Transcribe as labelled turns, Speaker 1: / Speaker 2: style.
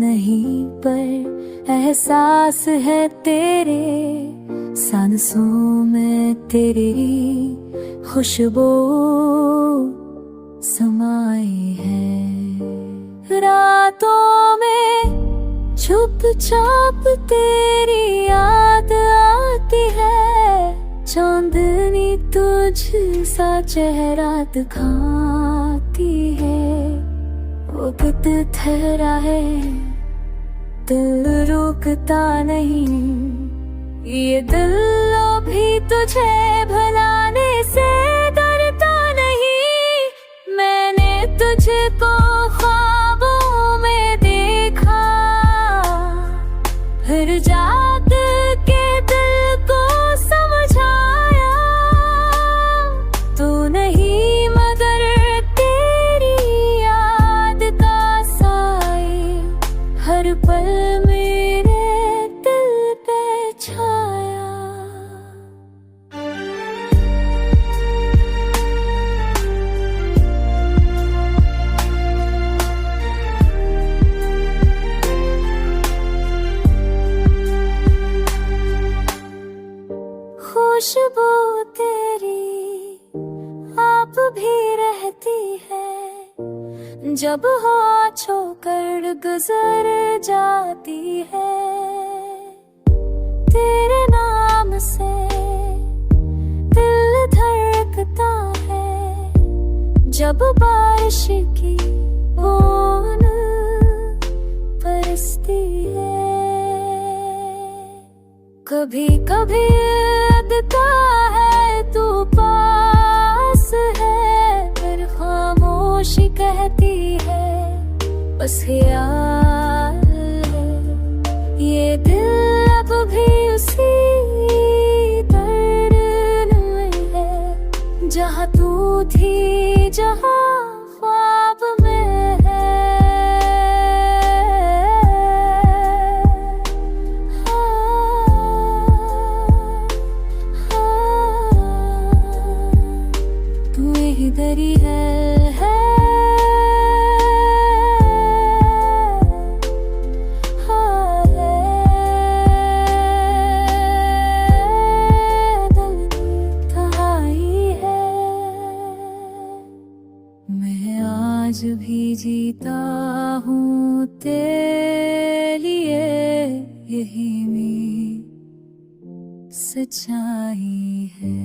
Speaker 1: नहीं पर एहसास है तेरे सांसों में, तेरी खुशबू समाई है। रातों में चुपचाप तेरी याद आती है, चांदनी तुझ सा चेहरा दिखाती है। वक्त ठहरा है, दिल रुकता नहीं, ये दिल भी तुझे भुलाने से डरता नहीं। मैंने तुझको ख्वाबों में देखा, फिर जाग के दिल को समझाया। तू नहीं मगर तेरी याद का साए हर पल मेरे दिल पे छाया। खुशबू तेरी आप भी रहती है, जब हवा छोकर गुजर जाती है। तेरे नाम से दिल धड़कता है, जब बारिश की बूंद बरसती है। कभी कभी लगता है तू पास है, फिर खामोशी कहती है बस ख्याल है। ये दिल अब भी उसी दर्द में है, जहाँ तू थी, जहाँ ख्वाब में है। इधर ही है, दिल तन्हाई है। मैं आज भी जीता हूँ तेरे लिए, यही मेरी सच्चाई है।